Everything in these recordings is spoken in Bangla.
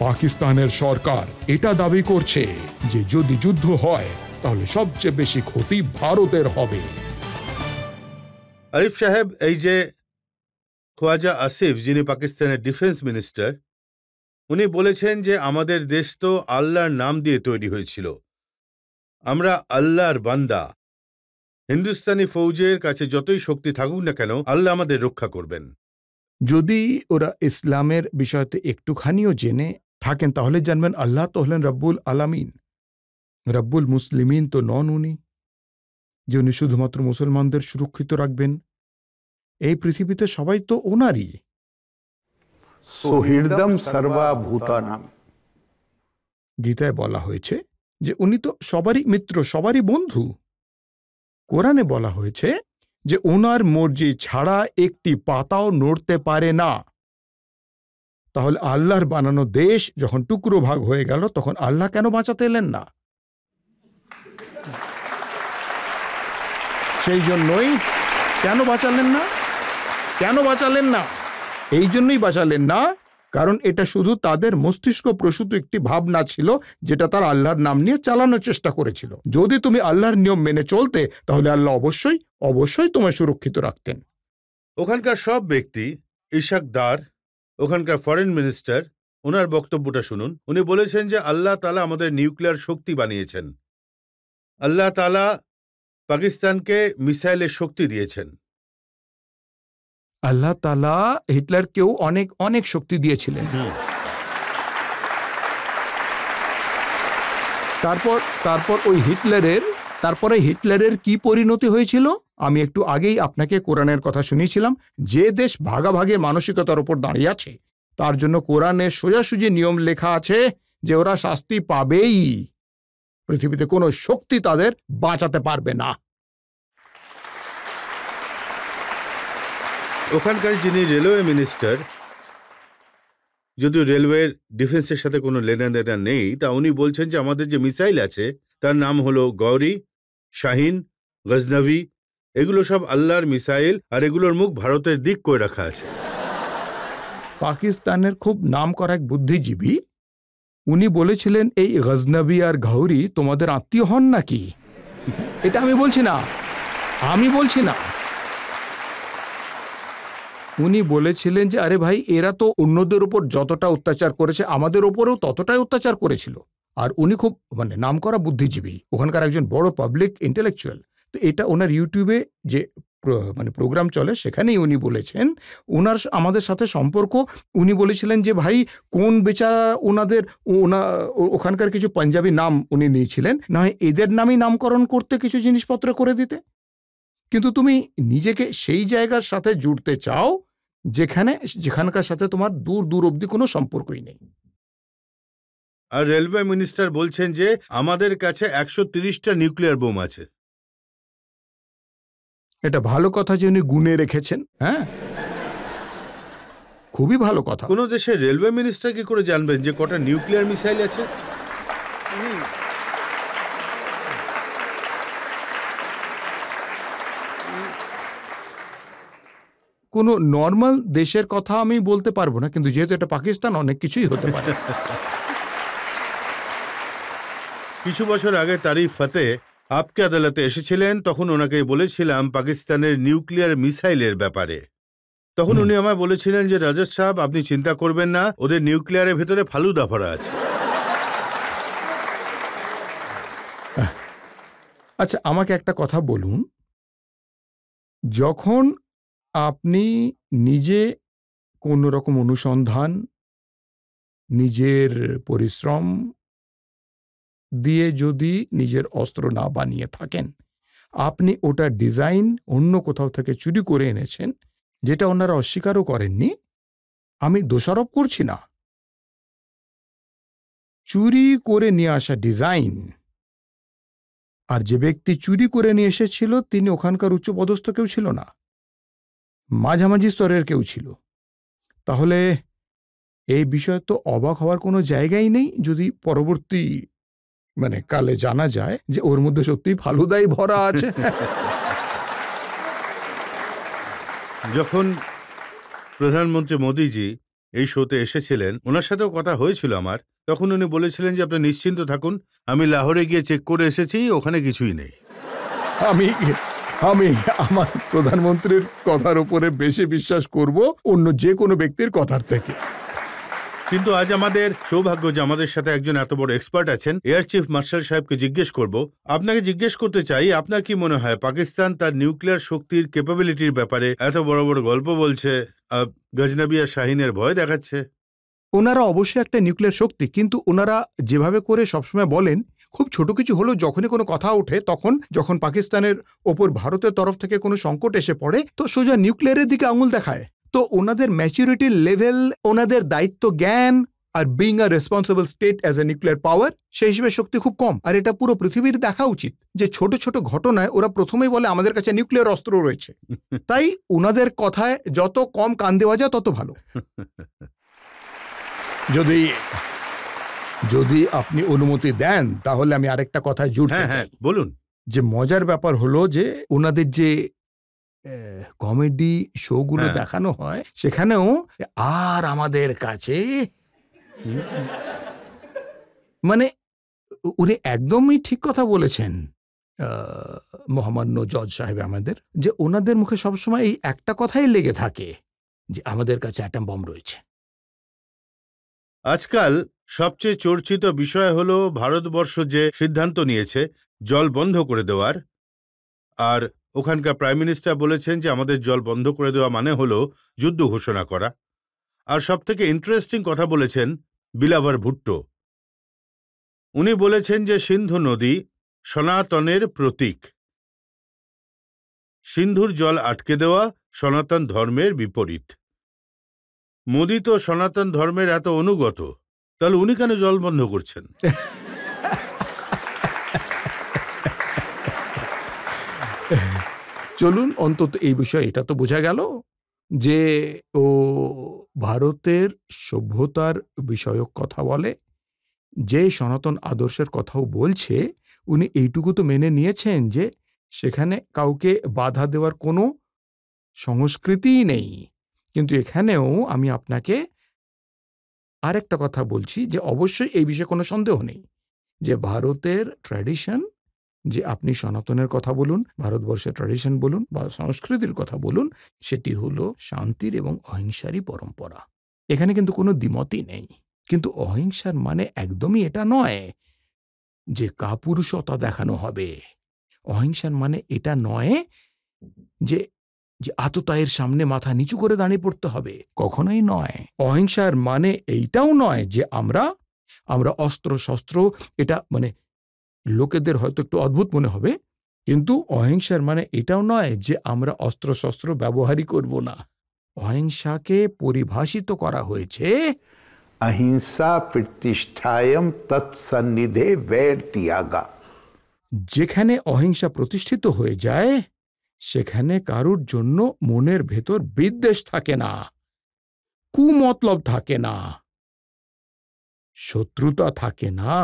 পাকিস্তানের সরকার এটা দাবি করছে যে যদি যুদ্ধ হয় তাহলে সবচেয়ে বেশি ক্ষতি ভারতের হবে। আরিফ সাহেব, এই যে খোয়াজা আসিফ, যিনি পাকিস্তানের ডিফেন্স মিনিস্টার, উনি বলেছেন যে আমাদের দেশ তো আল্লাহর নাম দিয়ে তৈরি হয়েছিল, আমরা আল্লাহর বান্দা, হিন্দুস্তানি ফৌজের কাছে যতই শক্তি থাকুক না কেন আল্লাহ আমাদের রক্ষা করবেন। যদি ওরা ইসলামের বিষয়তে একটুখানিও জেনে থাকেন তাহলে জানবেন আল্লাহ তো হলেন রব্বুল আলামিন, রব্বুল মুসলিমিন তো নন উনি, যে উনি শুধুমাত্র মুসলমানদের সুরক্ষিত রাখবেন। এই পৃথিবীতে সবাই তো ওনারই। সুহৃদম সর্বভূতানাম, গীতায় বলা হয়েছে যে উনি তো সবারই মিত্র, সবারই বন্ধু। কোরআনে বলা হয়েছে যে ওনার মর্জি ছাড়া একটি পাতাও নড়তে পারে না। তাহলে আল্লাহর বানানো দেশ যখন টুকরো ভাগ হয়ে গেল তখন আল্লাহ কেন বাঁচাতে এলেন না? সেই জন্যই কেন বাঁচালেন না? কেন বাঁচালেন না? এই জন্যই বাঁচালেন না কারণ এটা শুধু তাদের মস্তিষ্ক প্রসূত একটি ভাবনা ছিল যেটা তার আল্লাহর নাম নিয়ে চালানোর চেষ্টা করেছিল। যদি তুমি আল্লাহর নিয়ম মেনে চলতে তাহলে আল্লাহ অবশ্যই অবশ্যই তোমায় সুরক্ষিত রাখতেন। ওখানকার সব ব্যক্তি, ইশাক দার, ওখানকার ফরেন মিনিস্টার, ওনার বক্তব্যটা শুনুন। উনি বলেছেন যে আল্লাহ তাআলা আমাদের নিউক্লিয়ার শক্তি বানিয়েছেন, আল্লাহ তাআলা পাকিস্তানকে মিসাইলের শক্তি দিয়েছেন। আল্লাহ তাআলা হিটলারকেও অনেক অনেক শক্তি দিয়েছিলেন। তারপর ওই হিটলারের কি পরিণতি হয়েছিল? আমি একটু আগেই আপনাকে কোরআনের কথা শুনিয়েছিলাম। যে দেশ ভাগাভাগির মানসিকতার উপর দাঁড়িয়ে আছে তার জন্য কোরআনে সোজাসুজি নিয়ম লেখা আছে যে ওরা শাস্তি পাবেই। পৃথিবীতে কোনো শক্তি তাদের বাঁচাতে পারবে না। ওখানকার যিনি রেলওয়ে মিনিস্টার, যদিও রেলওয়ের ডিফেন্সের সাথে কোনো লেনাদেনা নেই, তা উনি বলছেন যে আমাদের যে মিসাইল আছে তার নাম হলো গৌরী, শাহিন, গজনভি, এগুলো সব আল্লাহর মিসাইল, আর এগুলোর মুখ ভারতের দিক করে রাখা আছে। পাকিস্তানের খুব নাম করা এক বুদ্ধিজীবী উনি বলেছিলেন এই গজনভি আর গৌরী তোমাদের আত্মীয় হন নাকি? এটা আমি বলছি না। উনি বলেছিলেন যে আরে ভাই, এরা তো অন্যদের উপর যতটা অত্যাচার করেছে আমাদের উপরেও ততটাই অত্যাচার করেছিল। আর উনি খুব নামকরা বুদ্ধিজীবী, ওখানকার একজন বড় পাবলিক ইন্টেলেকচুয়াল। তো এটা ওনার ইউটিউবে যে প্রোগ্রাম চলে সেখানেই উনি বলেছেন। ওনার আমাদের সাথে সম্পর্ক, উনি বলেছিলেন যে ভাই কোন বেচারা ওখানকার কিছু পাঞ্জাবি নাম উনি নিয়েছিলেন, না হয় এদের নামই নামকরণ করতে কিছু জিনিসপত্র করে দিতে। কিন্তু তুমি নিজেকে সেই জায়গার সাথে জুড়তে চাও যেখানকার সাথে তোমার দূর দূর অবধি কোনো সম্পর্কই নেই। আর রেলওয়ে মিনিস্টার বলছেন যে আমাদের কাছে 130টা নিউক্লিয়ার বোম আছে। এটা ভালো কথা যে উনি গুনে রেখেছেন। হ্যাঁ, খুবই ভালো কথা। কোন দেশের রেলওয়ে মিনিস্টার কি করে জানবেন যে কটা নিউক্লিয়ার মিসাইল আছে? কোনো নর্মাল দেশের কথা আমি বলতে পারবো না, কিন্তু যেহেতু এটা পাকিস্তান অনেক কিছুই হতে পারে। কিছু বছর আগে তারিফ ফতেহ আপকে আদালতে এসেছিলেন, তখন ওনাকে বলেছিলাম পাকিস্তানের নিউক্লিয়ার মিসাইলের ব্যাপারে। তখন উনি আমায় বলেছিলেন যে রাজত সাহেব, আপনি চিন্তা করবেন না, ওদের নিউক্লিয়ারের ভেতরে ফালুদা ভরা আছে। আচ্ছা, আমাকে একটা কথা বলুন, যখন আপনি নিজে কোনো রকম অনুসন্ধান, নিজের পরিশ্রম দিয়ে যদি নিজের অস্ত্র না বানিয়ে থাকেন, আপনি ওটা ডিজাইন অন্য কোথাও থেকে চুরি করে এনেছেন, যেটা ওনারা অস্বীকারও করেননি, আমি দোষারোপ করছি না। চুরি করে নিয়ে আসা ডিজাইন, আর যে ব্যক্তি চুরি করে নিয়ে এসেছিল তিনি ওখানকার উচ্চপদস্থ কেউ ছিল না, মাঝামাঝি স্তরের কেউ ছিল। তাহলে এই বিষয়ে তো অবাক হওয়ার কোনো জায়গাই নেই যদি পরবর্তী কালে জানা যায় যে ওর মধ্যে সত্যিই ফালুদাই ভরা আছে। যখন প্রধানমন্ত্রী মোদিজি এই শোতে এসেছিলেন, ওনার সাথেও কথা হয়েছিল আমার। তখন উনি বলেছিলেন যে আপনি নিশ্চিন্ত থাকুন, আমি লাহোরে গিয়ে চেক করে এসেছি, ওখানে কিছুই নেই। আমি আমি আমার প্রধানমন্ত্রীর কথার উপরে বেশি বিশ্বাস করব অন্য যে কোনো ব্যক্তির কথার থেকে। কিন্তু আজ আমাদের সৌভাগ্য যে আমাদের সাথে একজন এত বড় এক্সপার্ট আছেন। এয়ার চিফ মার্শাল সাহেবকে জিজ্ঞেস করব, আপনাকে জিজ্ঞেস করতে চাই, আপনার কি মনে হয় পাকিস্তান তার নিউক্লিয়ার শক্তির ক্যাপাবিলিটির ব্যাপারে এত বড় বড় গল্প বলছে, গজনবী আর শাহিনের ভয় দেখাচ্ছে? ওনারা অবশ্যই একটা নিউক্লিয়ার শক্তি, কিন্তু ওনারা যেভাবে করে সবসময় বলেন, খুব ছোট কিছু হলেও যখনই কোনো কথা ওঠে, যখন পাকিস্তানের ওপর ভারতের তরফ থেকে কোনো সংকট এসে পড়ে, তো সোজা নিউক্লিয়ারের দিকে আঙুল দেখায়। তো ওনাদের ম্যাচুরিটি লেভেল, ওনাদের দায়িত্ব জ্ঞান are being a responsible state as a nuclear power, সেই হিসেবে শক্তি খুব কম। আর এটা পুরো পৃথিবীর দেখা উচিত যে ছোট ছোট ঘটনায় ওরা প্রথমেই বলে আমাদের কাছে নিউক্লিয়ার অস্ত্র রয়েছে। তাই ওনাদের কথায় যত কম কান দেওয়া যায় তত ভালো। যদি আপনি অনুমতি দেন তাহলে আমি আরেকটা কথা জুড়তে চাই। বলুন। যে মজার ব্যাপার হলো যে ওনাদের যে কমেডি শোগুলো দেখানো হয়, সেখানেও আর আমাদের কাছে মানে উনি একদমই ঠিক কথা বলেছেন মহামান্য জজ সাহেব আমাদের, যে ওনাদের মুখে সবসময় এই একটা কথাই লেগে থাকে যে আমাদের কাছে অ্যাটম বম রয়েছে। আজকাল সবচেয়ে চর্চিত বিষয় হলো ভারতবর্ষ যে সিদ্ধান্ত নিয়েছে জল বন্ধ করে দেওয়ার, আর ওখানকার প্রাইম মিনিস্টার বলেছেন যে আমাদের জল বন্ধ করে দেওয়া মানে হলো যুদ্ধ ঘোষণা করা। আর সবথেকে ইন্টারেস্টিং কথা বলেছেন বিলাওয়ার ভুট্টো। উনি বলেছেন যে সিন্ধু নদী সনাতনের প্রতীক, সিন্ধুর জল আটকে দেওয়া সনাতন ধর্মের বিপরীত। মোদি তো সনাতন ধর্মের এত অনুগত, তাহলে উনি কেন জল বন্ধ করছেন? চলুন অন্তত এই বিষয়ে এটা তো বোঝা গেল যে ও ভারতের সভ্যতার বিষয়ক কথা বলে, যে সনাতন আদর্শের কথাও বলছে, উনি এইটুকু তো মেনে নিয়েছেন যে সেখানে কাউকে বাধা দেওয়ার কোনো সংস্কৃতিই নেই। কিন্তু এখানেও আমি আপনাকে আরেকটা কথা বলছি যে অবশ্যই এই বিষয়ে কোনো সন্দেহ নেই যে ভারতের ট্র্যাডিশন, যে আপনি সনাতনের কথা বলুন, ভারতবর্ষের ট্র্যাডিশন বলুন বা সংস্কৃতির কথা বলুন, সেটি হলো শান্তির এবং অহিংসারই পরম্পরা। এখানে কিন্তু কোনো দ্বিমতই নেই। কিন্তু অহিংসার মানে একদমই এটা নয় যে কাপুরুষতা দেখানো হবে। অহিংসার মানে এটা নয় যে যে আততায়ীর সামনে মাথা নিচু করে দাঁড়িয়ে পড়তে হবে, কখনোই নয়। অহিংসার মানে এইটাও নয় যে আমরা অস্ত্র শস্ত্র, এটা মানে লোকেদের হয়তো একটু অদ্ভুত মনে হবে, কিন্তু অহিংসার মানে এটাও নয় যে আমরা অস্ত্র শস্ত্র ব্যবহারই করব না। অহিংসাকে পরিভাষিত করা হয়েছে अहिंसा प्रतिष्ठायम तत्सन्निधे वैर त्यागा। যেখানে অহিংসা প্রতিষ্ঠিত হয়ে যায় সেখানে কারুর জন্য মনের ভেতর বিদ্বেষ থাকে না, কুমতলব থাকে না, শত্রুতা থাকে না।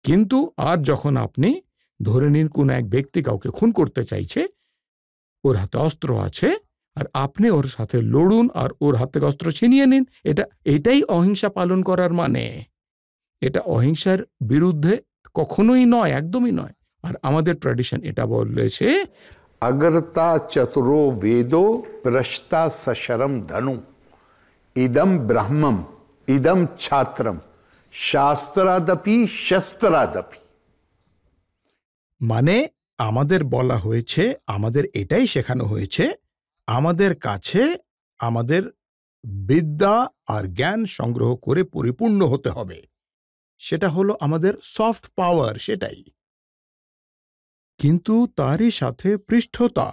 কিন্তু আর যখন আপনি ধরে নিন কোন এক ব্যক্তি কাউকে খুন করতে চাইছে, ওর হাতে অস্ত্র আছে, আর আপনি ওর সাথে লড়ুন আর ওর হাত থেকে অস্ত্র ছিনিয়ে নিন, এটাই অহিংসা পালন করার মানে। এটা অহিংসার বিরুদ্ধে কখনোই নয়, একদমই নয়। আর আমাদের ট্র্যাডিশন এটা বলেছে अगरता चतुरो वेदो प्रश्ता सशरम धनु इदम ब्रह्मम इदम छात्रम शास्त्रादपि शस्त्रादपि। মানে আমাদের বলা হয়েছে, আমাদের এটাই শেখানো হয়েছে, আমাদের কাছে আমাদের বিদ্যা আর জ্ঞান সংগ্রহ করে পরিপূর্ণ হতে হবে। সেটা হলো আমাদের সফট পাওয়ার, সেটাই। কিন্তু তারই সাথে পৃষ্ঠতা,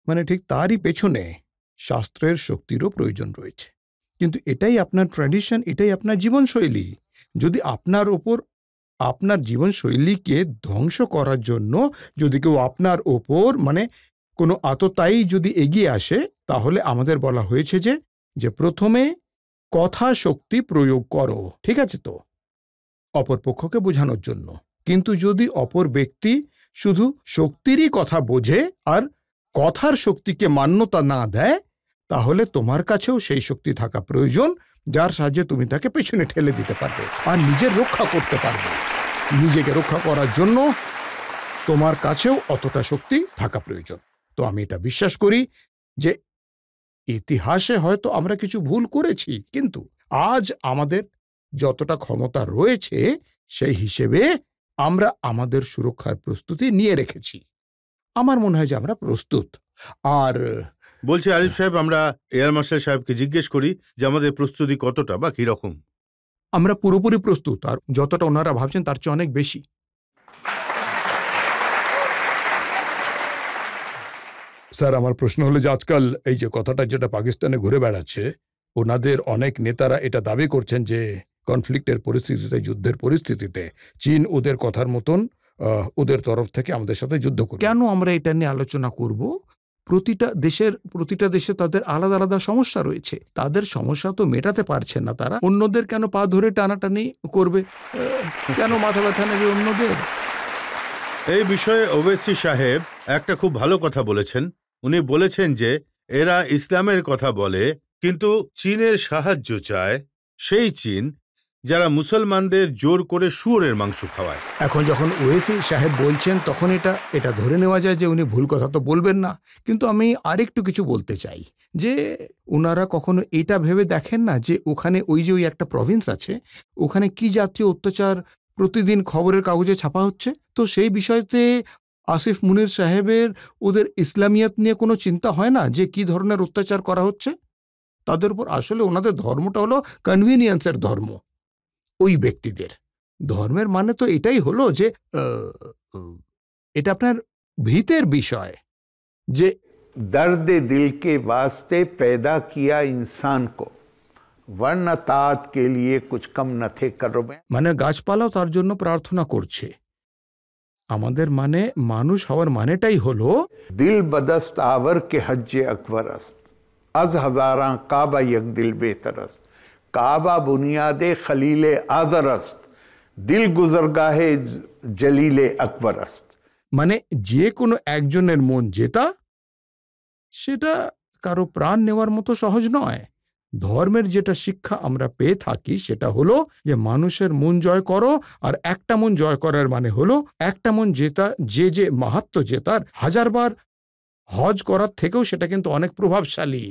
মানে ঠিক তারই পেছনে শাস্ত্রের শক্তিরও প্রয়োজন রয়েছে। কিন্তু এটাই আপনার ট্র্যাডিশন, এটাই আপনার জীবনশৈলী। যদি আপনার ওপর আপনার জীবনশৈলীকে ধ্বংস করার জন্য যদি কেউ আপনার ওপর মানে কোনো আততায়ী যদি এগিয়ে আসে, তাহলে আমাদের বলা হয়েছে যে প্রথমে কথা শক্তি প্রয়োগ করো, ঠিক আছে তো, অপরপক্ষকে বোঝানোর জন্য। কিন্তু যদি অপর ব্যক্তি শুধু শক্তিরই কথা বোঝে আর কথার শক্তিকে মান্যতা না দেয়, তাহলে তোমার কাছেও সেই শক্তি থাকা প্রয়োজন যার সাহায্যে তুমি তাকে পেছনে ঠেলে দিতে পারবে আর নিজের রক্ষা করতে পারবে। নিজেকে রক্ষা করার জন্য তোমার কাছেও অতটা শক্তি থাকা প্রয়োজন। তো আমি এটা বিশ্বাস করি যে ইতিহাসে হয়তো আমরা কিছু ভুল করেছি, কিন্তু আজ আমাদের যতটা ক্ষমতা রয়েছে সেই হিসেবে আমরা আমাদের সুরক্ষার প্রস্তুতি নিয়ে রেখেছি। আমার মনে হয় যে আমরা প্রস্তুত। আর বলছি আরিফ সাহেব, আমরা এয়ার মার্শাল সাহেবকে জিজ্ঞেস করি যে আমাদের প্রস্তুতি কতটা বা কিরকম। আমরা পুরোপুরি প্রস্তুত, আর যতটা ওনারা ভাবছেন তার চেয়ে অনেক বেশি। স্যার, আমার প্রশ্ন হলো যে আজকাল এই যে কথাটা যেটা পাকিস্তানে ঘুরে বেড়াচ্ছে, ওনাদের অনেক নেতারা এটা দাবি করছেন যে কনফ্লিক্টের পরিস্থিতিতে, যুদ্ধের পরিস্থিতিতে চীন ওদের কথার মতন ওদের তরফ থেকে আমাদের সাথে যুদ্ধ করবে। কেন আমরা এটা নিয়ে আলোচনা করব? প্রতিটা দেশে তাদের আলাদা আলাদা সমস্যা রয়েছে। তাদের সমস্যা তো মেটাতে পারছে না তারা, অন্যদের কেন পা ধরে টানাটানি করবে? কেন মাথা ব্যথা নেবে অন্যদের? এই বিষয়ে ওবেসি সাহেব একটা খুব ভালো কথা বলেছেন। উনি বলেছেন যে এরা ইসলামের কথা বলে কিন্তু চীনের সাহায্য চায়, সেই চীন যারা মুসলমানদের জোর করে শুয়োরের মাংস খাওয়ায়। এখন যখন ওয়েসি সাহেব বলছেন তখন এটা ধরে নেওয়া যায় যে উনি ভুল কথা তো বলবেন না, কিন্তু আমি আরেকটু কিছু বলতে চাই যে ওনারা কখনো এটা ভেবে দেখেন না যে ওখানে ওই একটা প্রভিন্স আছে, ওখানে কি জাতীয় অত্যাচার প্রতিদিন খবরের কাগজে ছাপা হচ্ছে। তো সেই বিষয়তে আসিফ মুনির সাহেবের ওদের ইসলামিয়াত নিয়ে কোনো চিন্তা হয় না যে কি ধরনের অত্যাচার করা হচ্ছে তাদের উপর? আসলে ওনাদের ধর্মটা হলো কনভিনিয়েন্সের ধর্ম। ওই ব্যক্তিদের ধর্মের মানে তো এটাই হলো যে এটা আপনার ভিতের বিষয় যে दर्द दिल के वास्ते पैदा किया इंसान को वरना तात के लिए कुछ कम न थे कर्म। মানে গাছপালাও তার জন্য প্রার্থনা করছে। আমাদের মানে মানুষ হওয়ার মানেটাই হলো दिल बदस्त आवर के हज्जे अकबर अस्त अज हजारा काबा यक दिल बेहतरस्त काबा बुनियादे खलीले आदर अस्त दिल गुजरगाहे जलीले अकबर अस्त। মানে যে কোনো একজনের মন জেতা সেটা কারো প্রাণ নেওয়ার মতো সহজ নয়। ধর্মের যেটা শিক্ষা আমরা পেয়ে থাকি সেটা হলো যে মানুষের মন জয় করো, আর একটা মন জয় করার মানে হলো একটা মন জেতা, যে মাহাত্ম্য জেতার 1000 বার হজ করার থেকেও সেটা কিন্তু অনেক প্রভাবশালী।